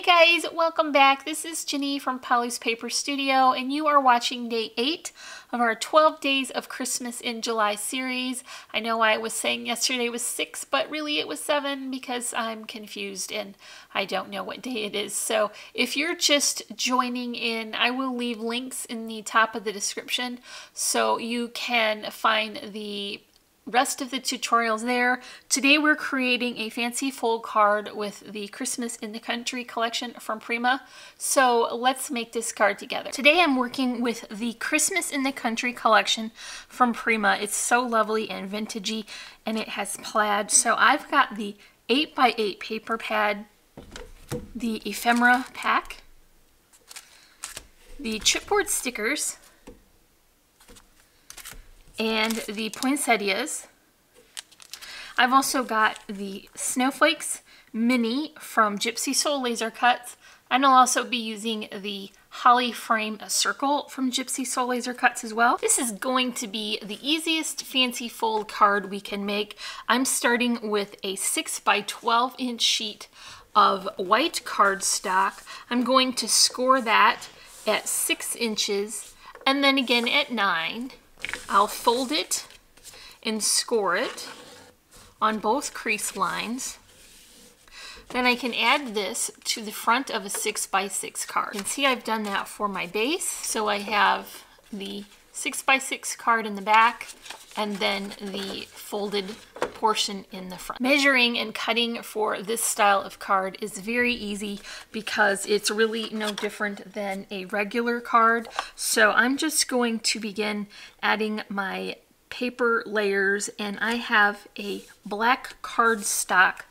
Hey guys, welcome back. This is Jenny from Polly's Paper Studio, and you are watching day 8 of our 12 Days of Christmas in July series. I know I was saying yesterday was 6, but really it was 7 because I'm confused and I don't know what day it is. So if you're just joining in, I will leave links in the top of the description so you can find the rest of the tutorials there. Today we're creating a fancy fold card with the Christmas in the Country collection from Prima. So let's make this card together. Today I'm working with the Christmas in the Country collection from Prima. It's so lovely and vintagey and it has plaid. So I've got the 8x8 paper pad, the ephemera pack, the chipboard stickers, and the poinsettias. I've also got the Snowflakes Mini from Gypsy Soul Laser Cuts, and I'll also be using the Holly Frame Circle from Gypsy Soul Laser Cuts as well. This is going to be the easiest fancy fold card we can make. I'm starting with a 6x12 inch sheet of white cardstock. I'm going to score that at 6 inches and then again at 9. I'll fold it and score it on both crease lines. Then I can add this to the front of a 6x6 card. You can see I've done that for my base. So I have the 6x6 card in the back and then the folded portion in the front. Measuring and cutting for this style of card is very easy because it's really no different than a regular card. So I'm just going to begin adding my paper layers, and I have a black cardstock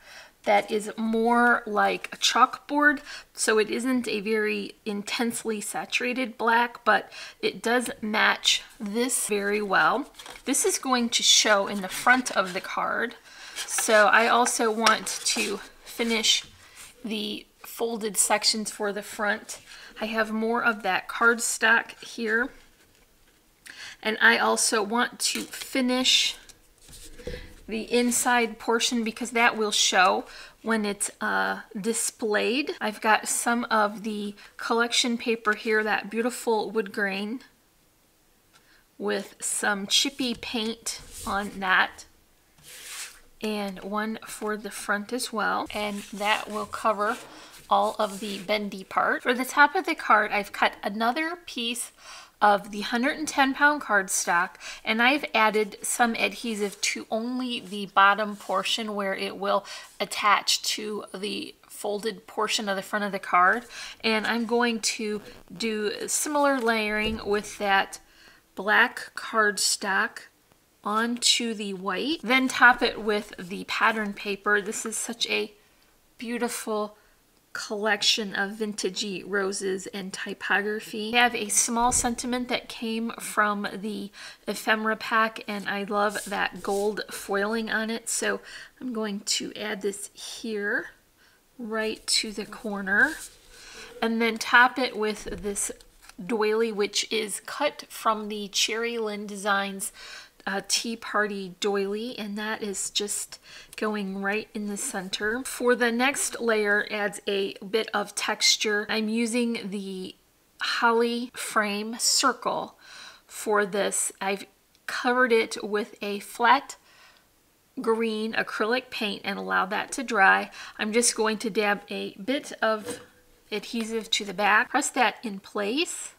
that is more like a chalkboard, so it isn't a very intensely saturated black, but it does match this very well. This is going to show in the front of the card, so I also want to finish the folded sections for the front. I have more of that cardstock here, and I also want to finish the inside portion because that will show when it's displayed. I've got some of the collection paper here, that beautiful wood grain with some chippy paint on that, and one for the front as well, and that will cover all of the bendy part. For the top of the card, I've cut another piece of the 110-pound cardstock, and I've added some adhesive to only the bottom portion where it will attach to the folded portion of the front of the card. And I'm going to do similar layering with that black cardstock onto the white, then top it with the pattern paper. This is such a beautiful collection of vintagey roses and typography. I have a small sentiment that came from the ephemera pack, and I love that gold foiling on it, so I'm going to add this here right to the corner, and then top it with this doily, which is cut from the Cherry Lynn Designs Tea Party doily, and that is just going right in the center. For the next layer, adds a bit of texture. I'm using the Holly Frame Circle for this. I've covered it with a flat green acrylic paint and allowed that to dry. I'm just going to dab a bit of adhesive to the back, press that in place,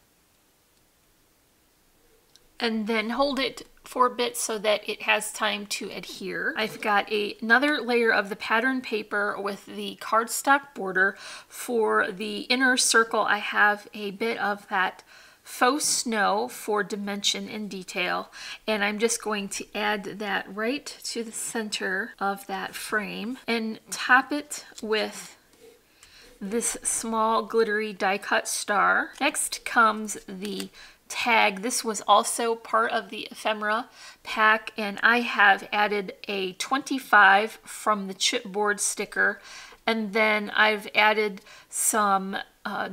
and then hold it for a bit so that it has time to adhere. I've got another layer of the pattern paper with the cardstock border. For the inner circle, I have a bit of that faux snow for dimension and detail, and I'm just going to add that right to the center of that frame and top it with this small glittery die cut star. Next comes the tag. This was also part of the ephemera pack, and I have added a 25 from the chipboard sticker, and then I've added some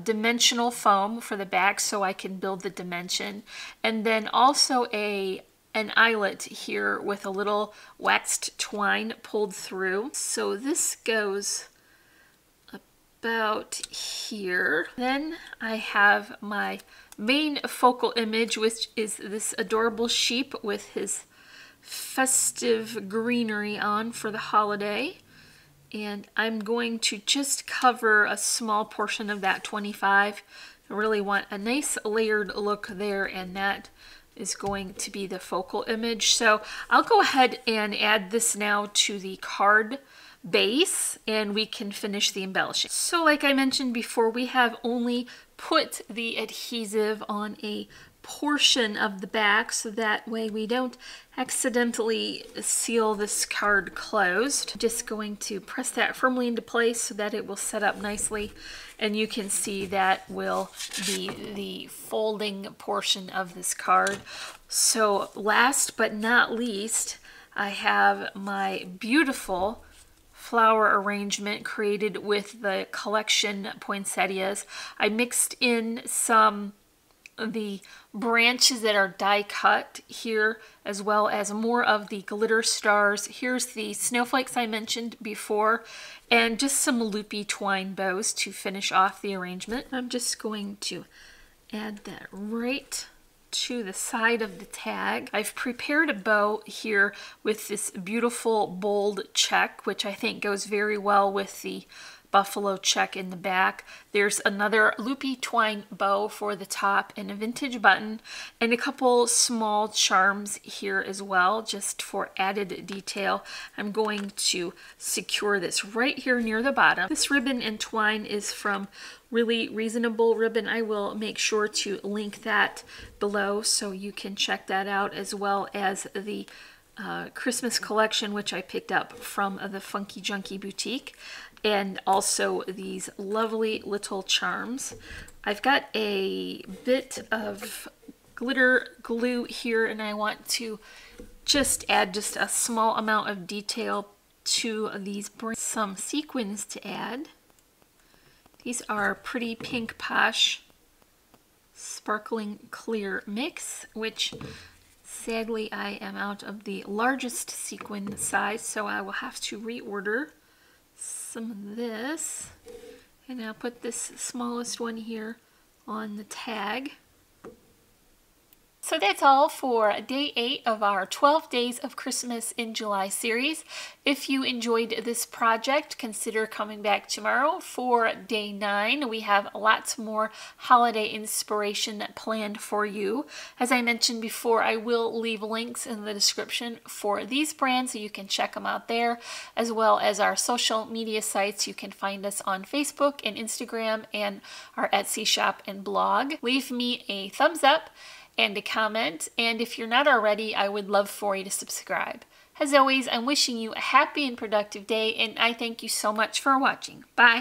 dimensional foam for the back so I can build the dimension, and then also an eyelet here with a little waxed twine pulled through. So this goes about here. Then I have my main focal image, which is this adorable sheep with his festive greenery on for the holiday. And I'm going to just cover a small portion of that 25. I really want a nice layered look there, and that is going to be the focal image. So I'll go ahead and add this now to the card base, and we can finish the embellishing. So like I mentioned before, we have only put the adhesive on a portion of the back, so that way we don't accidentally seal this card closed. Just going to press that firmly into place so that it will set up nicely, and you can see that will be the folding portion of this card. So last but not least, I have my beautiful flower arrangement created with the collection poinsettias. I mixed in some of the branches that are die cut here, as well as more of the glitter stars. Here's the snowflakes I mentioned before, and just some loopy twine bows to finish off the arrangement. I'm just going to add that right to the side of the tag. I've prepared a bow here with this beautiful bold check, which I think goes very well with the buffalo check in the back. There's another loopy twine bow for the top and a vintage button, and a couple small charms here as well, just for added detail. I'm going to secure this right here near the bottom. This ribbon and twine is from Really Reasonable Ribbon. I will make sure to link that below so you can check that out, as well as the Christmas collection, which I picked up from the Funkie Junkie boutique, and also these lovely little charms. I've got a bit of glitter glue here, and I want to just add just a small amount of detail to these. Some sequins to add. These are Pretty Pink Posh Sparkling Clear Mix, which sadly I am out of the largest sequin size, so I will have to reorder some of this. And I'll put this smallest one here on the tag. So that's all for day 8 of our 12 Days of Christmas in July series. If you enjoyed this project, consider coming back tomorrow for day 9. We have lots more holiday inspiration planned for you. As I mentioned before, I will leave links in the description for these brands so you can check them out there, as well as our social media sites. You can find us on Facebook and Instagram and our Etsy shop and blog. Leave me a thumbs up and a comment, and if you're not already, I would love for you to subscribe. As always, I'm wishing you a happy and productive day, and I thank you so much for watching. Bye!